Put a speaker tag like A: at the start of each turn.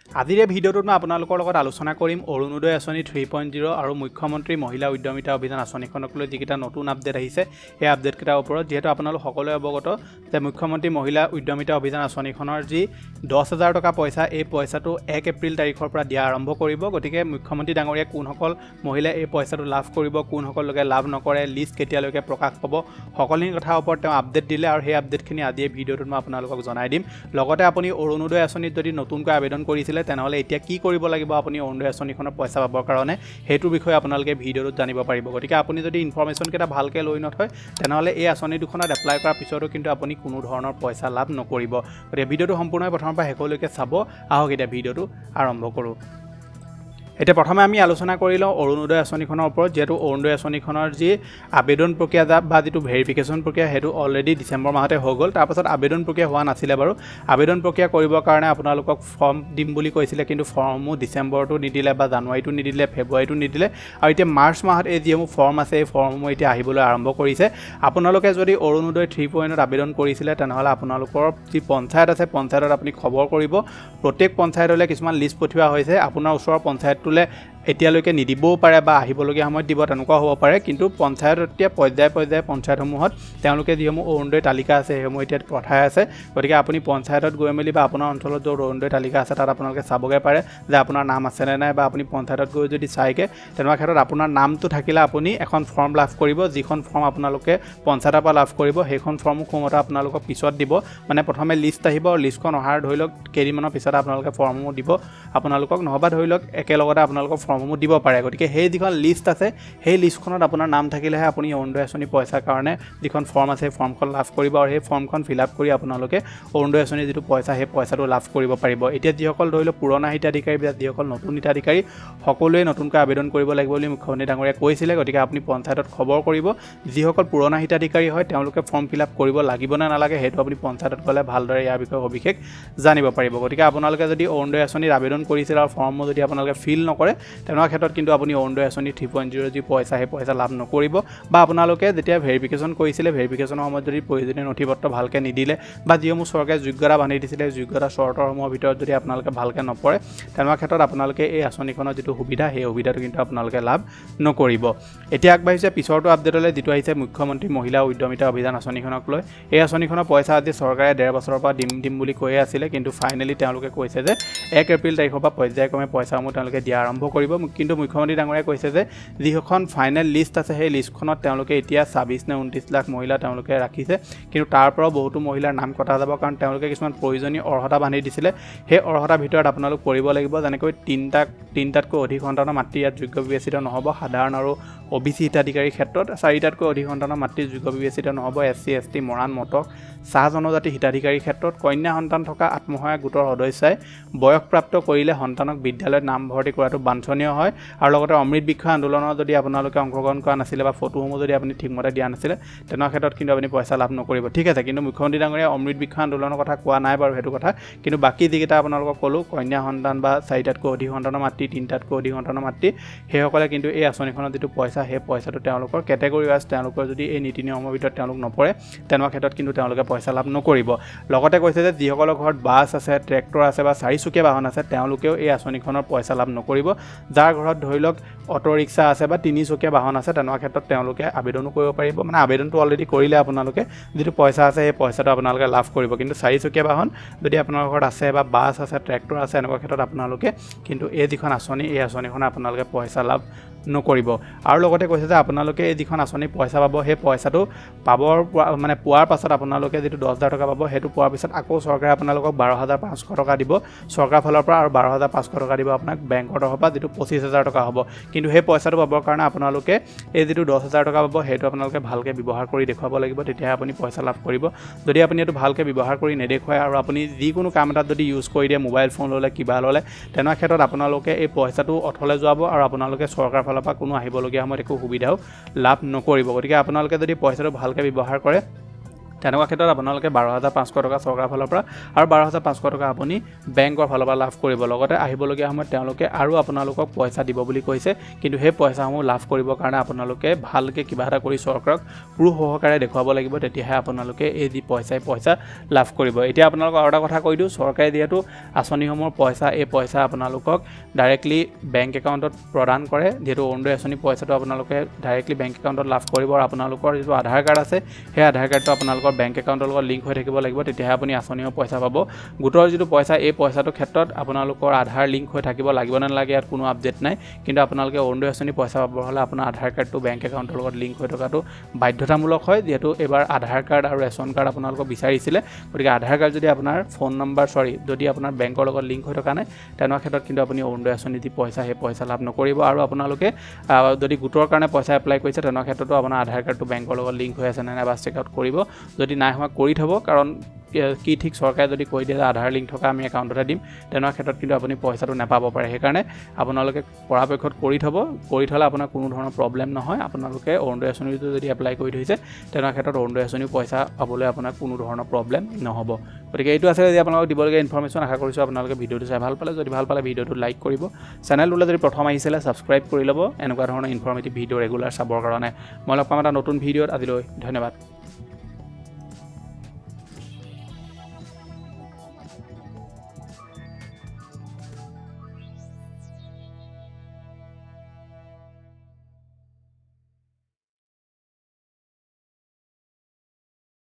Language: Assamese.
A: আজিৰ ভিডিঅ'টোত মই আপোনালোকৰ লগত আলোচনা কৰিম অৰুণোদয় আঁচনি 3.0 আৰু মুখ্যমন্ত্ৰী মহিলা উদ্যমিতা অভিযান আঁচনিখনক লৈ যিকেইটা নতুন আপডেট আহিছে সেই আপডেটকেইটাৰ ওপৰত যিহেতু আপোনালোক সকলোৱে অৱগত যে মুখ্যমন্ত্ৰী মহিলা উদ্যমিতা অভিযান আঁচনিখনৰ যি 10,000 টকা পইচা এই পইচাটো 1 এপ্ৰিল তাৰিখৰ পৰা দিয়া আৰম্ভ কৰিব গতিকে মুখ্যমন্ত্ৰী ডাঙৰীয়া কোনসকল মহিলাই এই পইচাটো লাভ কৰিব কোনসকল লোকে লাভ নকৰে লিষ্ট কেতিয়ালৈকে প্ৰকাশ পাব সকলোখিনি কথাৰ ওপৰত তেওঁ আপডেট দিলে আৰু সেই আপডেটখিনি আজি এই ভিডিঅ'টোত মই আপোনালোকক জনাই দিম লগতে আপুনি অৰুণোদয় আঁচনিত যদি নতুনকৈ আবেদন কৰিছিলে তেনেহলে এতিয়া কি কৰিব লাগিব আপুনি অৰুণোদয় আঁচনিখনৰ পইচা পাবৰ কাৰণে হেতুৰ বিষয়ে আপোনালোকে ভিডিঅ'টোত জানিব পাৰিব গতিকে আপুনি যদি ইনফৰমেশ্যন কেইটা ভালকৈ লৈ নথয় তেনেহলে এই আঁচনি দুখনত এপ্লাই কৰাৰ পিছতো কিন্তু আপুনি কোনো ধৰণৰ পইচা লাভ নকৰিব গতিকে ভিডিঅ'টো সম্পূৰ্ণকৈ প্ৰথমৰ পৰা শেষলৈকে চাব আহক এতিয়া ভিডিঅ'টো আৰম্ভ কৰোঁ এতিয়া প্ৰথমে আমি আলোচনা কৰি লওঁ অৰুণোদয় আঁচনিখনৰ ওপৰত যেহেতু অৰুণোদয় আঁচনিখনৰ যি আবেদন প্ৰক্ৰিয়া বা যিটো ভেৰিফিকেশ্যন প্ৰক্ৰিয়া সেইটো অলৰেডি ডিচেম্বৰ মাহতে হৈ গ'ল তাৰপাছত আবেদন প্ৰক্ৰিয়া হোৱা নাছিলে বাৰু আবেদন প্ৰক্ৰিয়া কৰিবৰ কাৰণে আপোনালোকক ফৰ্ম দিম বুলি কৈছিলে কিন্তু ফৰ্মসমূহ ডিচেম্বৰটো নিদিলে বা জানুৱাৰীটো নিদিলে ফেব্ৰুৱাৰীটো নিদিলে আৰু এতিয়া মাৰ্চ মাহত এই যিসমূহ ফৰ্ম আছে এই ফৰ্মসমূহ এতিয়া আহিবলৈ আৰম্ভ কৰিছে আপোনালোকে যদি অৰুণোদয় 3.0 আবেদন কৰিছিলে তেনেহ'লে আপোনালোকৰ যি পঞ্চায়ত আছে পঞ্চায়তত আপুনি খবৰ কৰিব প্ৰত্যেক পঞ্চায়তলৈ কিছুমান লিষ্ট পঠিওৱা হৈছে আপোনাৰ ওচৰৰ পঞ্চায়ত এতিয়ালৈকে নিদিবও পাৰে বা আহিবলগীয়া সময়ত দিব তেনেকুৱা হ'ব পাৰে কিন্তু পঞ্চায়তত এতিয়া পৰ্যায়ে পঞ্চায়তসমূহত তেওঁলোকে যিসমূহ অৰুণোদয় তালিকা আছে সেইসমূহ এতিয়া পঠাই আছে গতিকে আপুনি পঞ্চায়তত গৈ মেলি বা আপোনাৰ অঞ্চলত য'ত অৰুণোদয় তালিকা আছে তাত আপোনালোকে চাবগৈ পাৰে যে আপোনাৰ নাম আছেনে নাই বা আপুনি পঞ্চায়তত গৈ যদি চাইগে তেনেকুৱা ক্ষেত্ৰত আপোনাৰ নামটো থাকিলে আপুনি এখন ফৰ্ম লাভ কৰিব যিখন ফৰ্ম আপোনালোকে পঞ্চায়তৰ পৰা লাভ কৰিব সেইখন ফৰ্মো কোনোমতে আপোনালোকক পিছত দিব মানে প্ৰথমে লিষ্ট আহিব আৰু লিষ্টখন অহাৰ ধৰি লওক কেইদিনমানৰ পিছত আপোনালোকে ফৰ্মসমূহ দিব আপোনালোকক নহবা ধৰি লওক একেলগতে আপোনালোকক ফৰ্মসমূহ দিব পাৰে গতিকে সেই যিখন লিষ্ট আছে সেই লিষ্টখনত আপোনাৰ নাম থাকিলেহে আপুনি অৰুণোদয় আঁচনি পইচাৰ কাৰণে যিখন ফৰ্ম আছে সেই ফৰ্মখন লাভ কৰিব আৰু সেই ফৰ্মখন ফিল আপ কৰি আপোনালোকে অৰুণোদয় আঁচনিৰ যিটো পইচা সেই পইচাটো লাভ কৰিব পাৰিব এতিয়া যিসকল ধৰি লওক পুৰণা হিতাধিকাৰী বা যিসকল নতুন হিতাধিকাৰী সকলোৱে নতুনকৈ আবেদন কৰিব লাগিব বুলি মুখ্যমন্ত্ৰী ডাঙৰীয়াই কৈছিলে গতিকে আপুনি পঞ্চায়তত খবৰ কৰিব যিসকল পুৰণা হিতাধিকাৰী হয় তেওঁলোকে ফৰ্ম ফিল আপ কৰিব লাগিব নে নালাগে সেইটো আপুনি পঞ্চায়তত গ'লে ভালদৰে ইয়াৰ বিষয়ে সবিশেষ জানিব পাৰিব গতিকে আপোনালোকে যদি অৰুণোদয় আঁচনিৰ আবেদন কৰিছিল আৰু ফৰ্মসমূহ যদি আপোনালোকে ফিল নকৰে তেনেকুৱা ক্ষেত্ৰত কিন্তু আপুনি অৰুণোদয় আঁচনি 3.0 যি পইচা সেই পইচা লাভ নকৰিব বা আপোনালোকে যেতিয়া ভেৰিফিকেশ্যন কৰিছিলে ভেৰিফিকেশ্যনৰ সময়ত যদি প্ৰয়োজনীয় নথিপত্ৰ ভালকৈ নিদিলে বা যিসমূহ চৰকাৰে যোগ্যতা বান্ধি দিছিলে যোগ্যতা চৰ্তসমূহৰ ভিতৰত যদি আপোনালোকে ভালকৈ নপৰে তেনেকুৱা ক্ষেত্ৰত আপোনালোকে এই আঁচনিখনৰ যিটো সুবিধা সেই সুবিধাটো কিন্তু আপোনালোকে লাভ নকৰিব এতিয়া আগবাঢ়িছে পিছৰটো আপডেটলৈ যিটো আহিছে মুখ্যমন্ত্ৰী মহিলা উদ্যমিতা অভিযান আঁচনিখনক লৈ এই আঁচনিখনৰ পইচা আজি চৰকাৰে 1.5 বছৰৰ পৰা দিম বুলি কৈয়ে আছিলে কিন্তু ফাইনেলি তেওঁলোকে কৈছে যে 1 এপ্ৰিল তাৰিখৰ পৰা পৰ্যায়ক্ৰমে পইচাসমূহ তেওঁলোকে দিয়া আৰম্ভ কৰিব কিন্তু মুখ্যমন্ত্ৰী ডাঙৰীয়াই কৈছে যে যিখন ফাইনেল লিষ্ট আছে সেই লিষ্টখনত তেওঁলোকে এতিয়া 26 নে 29 লাখ মহিলা তেওঁলোকে ৰাখিছে কিন্তু তাৰ পৰাও বহুতো মহিলাৰ নাম কটা যাব কাৰণ তেওঁলোকে কিছুমান প্ৰয়োজনীয় অৰ্হতা বান্ধি দিছিলে সেই অৰ্হতাৰ ভিতৰত আপোনালোক পৰিব লাগিব যেনেকৈ তিনিটাতকৈ অধিক সন্তানৰ মাতৃ ইয়াত যোগ্য বিবেচিত নহ'ব সাধাৰণ আৰু OBC হিতাধিকাৰীৰ ক্ষেত্ৰত 4টাতকৈ অধিক সন্তানৰ মাতৃ যোগ্য বিবেচিত নহ'ব SC ST মৰাণ মটক চাহ জনজাতি হিতাধিকাৰীৰ ক্ষেত্ৰত কন্যা সন্তান থকা আত্মসহায়ক গোটৰ সদস্যাই বয়সপ্ৰাপ্ত কৰিলে সন্তানক বিদ্যালয়ত নামভৰ্তি কৰাটো বাঞ্ছনীয় হয় আৰু লগতে অমৃত বৃক্ষ আন্দোলনত যদি আপোনালোকে অংশগ্ৰহণ কৰা নাছিলে বা ফটোসমূহ যদি আপুনি ঠিকমতে দিয়া নাছিলে তেনেকুৱা ক্ষেত্ৰত কিন্তু আপুনি পইচা লাভ নকৰিব ঠিক আছে কিন্তু মুখ্যমন্ত্ৰী ডাঙৰীয়াই অমৃত বৃক্ষ আন্দোলনৰ কথা কোৱা নাই বাৰু সেইটো কথা কিন্তু বাকী যিকেইটা আপোনালোকক ক'লোঁ কন্যা সন্তান বা 4টাতকৈ অধিক সন্তানৰ মাতৃ 3টাতকৈ অধিক সন্তানৰ মাতৃ সেইসকলে কিন্তু এই আঁচনিখনৰ যিটো পইচা সেই পইচাটো তেওঁলোকৰ কেটেগৰী ৱাইজ তেওঁলোকৰ যদি এই নীতি নিয়মৰ ভিতৰত তেওঁলোক নপৰে তেনেকুৱা ক্ষেত্ৰত কিন্তু তেওঁলোকে পইচা লাভ নকৰিব লগতে কৈছে যে যিসকলৰ ঘৰত বাছ আছে ট্ৰেক্টৰ আছে বা 4চকীয়া বাহন আছে তেওঁলোকেও এই আঁচনিখনৰ পইচা লাভ নকৰিব যাৰ ঘৰত ধৰি লওক অটো ৰিক্সা আছে বা 3চকীয়া বাহন আছে তেনেকুৱা ক্ষেত্ৰত তেওঁলোকে আবেদনো কৰিব পাৰিব মানে আবেদনটো অলৰেডি কৰিলে আপোনালোকে যিটো পইচা আছে সেই পইচাটো আপোনালোকে লাভ কৰিব কিন্তু 4চকীয়া বাহন যদি আপোনালোকৰ ঘৰত আছে বা বাছ আছে ট্ৰেক্টৰ আছে এনেকুৱা ক্ষেত্ৰত আপোনালোকে কিন্তু এই যিখন আঁচনি এই আঁচনিখনে আপোনালোকে পইচা লাভ নকৰিব আৰু লগতে কৈছে যে আপোনালোকে এই যিখন আঁচনি পইচা পাব সেই পইচাটো পোৱাৰ পাছত আপোনালোকে যিটো 10,000 টকা পাব সেইটো পোৱাৰ পিছত আকৌ চৰকাৰে আপোনালোকক 12,500 টকা দিব চৰকাৰৰ ফালৰ পৰা আৰু 12,500 টকা দিব আপোনাক বেংকৰ তৰফৰ পৰা যিটো 25,000 টকা হ'ব কিন্তু সেই পইচাটো পাবৰ কাৰণে আপোনালোকে এই যিটো 10,000 টকা পাব সেইটো আপোনালোকে ভালকৈ ব্যৱহাৰ কৰি দেখুৱাব লাগিব তেতিয়াহে আপুনি পইচা লাভ কৰিব যদি আপুনি এইটো ভালকৈ ব্যৱহাৰ কৰি নেদেখুৱায় আৰু আপুনি যিকোনো কাম এটাত যদি ইউজ কৰি দিয়ে মোবাইল ফোন ল'লে কিবা ল'লে তেনেকুৱা ক্ষেত্ৰত আপোনালোকে এই পইচাটো অথলে যোৱাব আৰু আপোনালোকে চৰকাৰৰ ফালৰ পৰা কোনো আহিবলগীয়া সময়ত একো সুবিধাও লাভ নকৰিব গতিকে আপোনালোকে যদি পইচাটো ভালকৈ ব্যৱহাৰ কৰে তেনেকুৱা ক্ষেত্ৰত আপোনালোকে 12,500 টকা চৰকাৰৰ ফালৰ পৰা আৰু 12,500 টকা আপুনি বেংকৰ ফালৰ পৰা লাভ কৰিব লগতে আহিবলগীয়া সময়ত তেওঁলোকে আৰু আপোনালোকক পইচা দিব বুলি কৈছে কিন্তু সেই পইচাসমূহ লাভ কৰিবৰ কাৰণে আপোনালোকে ভালকৈ কিবা এটা কৰি চৰকাৰক প্ৰুফ সহকাৰে দেখুৱাব লাগিব তেতিয়াহে আপোনালোকে এই যি পইচা লাভ কৰিব এতিয়া আপোনালোকক আৰু এটা কথা কৈ দিওঁ চৰকাৰে যিহেতু আঁচনিসমূহৰ পইচা এই পইচা আপোনালোকক ডাইৰেক্টলি বেংক একাউণ্টত প্ৰদান কৰে যিহেতু অৰুণোদয় আঁচনি পইচাটো আপোনালোকে ডাইৰেক্টলি বেংক একাউণ্টত লাভ কৰিব আৰু আপোনালোকৰ যিটো আধাৰ কাৰ্ড আছে সেই আধাৰ কাৰ্ডটো আপোনালোকৰ বেংক একাউণ্টৰ লগত লিংক হৈ থাকিব লাগিব তেতিয়াহে আপুনি আঁচনিৰ পইচা পাব গোটৰ যিটো পইচা এই পইচাটোৰ ক্ষেত্ৰত আপোনালোকৰ আধাৰ লিংক হৈ থাকিব লাগিব নালাগে ইয়াত কোনো আপডেট নাই কিন্তু আপোনালোকে অৰুণোদয় আঁচনি পইচা পাব হ'লে আপোনাৰ আধাৰ কাৰ্ডটো বেংক একাউণ্টৰ লগত লিংক হৈ থকাটো বাধ্যতামূলক হয় যিহেতু এবাৰ আধাৰ কাৰ্ড আৰু ৰেচন কাৰ্ড আপোনালোকক বিচাৰিছিলে গতিকে আধাৰ কাৰ্ড যদি আপোনাৰ ফোন নম্বৰ যদি আপোনাৰ বেংকৰ লগত লিংক হৈ থকা নাই তেনেকুৱা ক্ষেত্ৰত কিন্তু আপুনি অৰুণোদয় আঁচনি যি পইচা সেই পইচা লাভ নকৰিব আৰু আপোনালোকে যদি গোটৰ কাৰণে পইচা এপ্লাই কৰিছে তেনেকুৱা ক্ষেত্ৰতো আপোনাৰ আধাৰ কাৰ্ডটো বেংকৰ লগত লিংক হৈ আছে নে নাই বা চেক আউট কৰিব যদি নাই হোৱা কৰি থ'ব কাৰণ কি ঠিক চৰকাৰে যদি কৈ দিয়ে যে আধাৰ লিংক থকা আমি একাউণ্টতে দিম তেনেকুৱা ক্ষেত্ৰত কিন্তু আপুনি পইচাটো নাপাব পাৰে সেইকাৰণে আপোনালোকে পৰাপক্ষত কৰি থ'লে আপোনাৰ কোনো ধৰণৰ প্ৰব্লেম নহয় আপোনালোকে অৰুণোদয় আঁচনিটো যদি এপ্লাই কৰি থৈছে তেনেকুৱা ক্ষেত্ৰত অৰুণোদয় আঁচনিৰ পইচা পাবলৈ আপোনাৰ কোনো ধৰণৰ প্ৰব্লেম নহ'ব গতিকে এইটো আছে যে আপোনালোকক দিবলগীয়া ইনফৰমেশ্যন আশা কৰিছোঁ আপোনালোকে ভিডিঅ'টো চাই ভাল পালে যদি ভাল পালে ভিডিঅ'টো লাইক কৰিব চেনেলটোলৈ যদি প্ৰথম আহিছিলে ছাবস্ক্ৰাইব কৰি ল'ব এনেকুৱা ধৰণৰ ইনফৰমেটিভ ভিডিঅ' ৰেগুলাৰ চাবৰ কাৰণে মই লগ পাম এটা নতুন ভিডিঅ'ত আজিলৈ ধন্যবাদ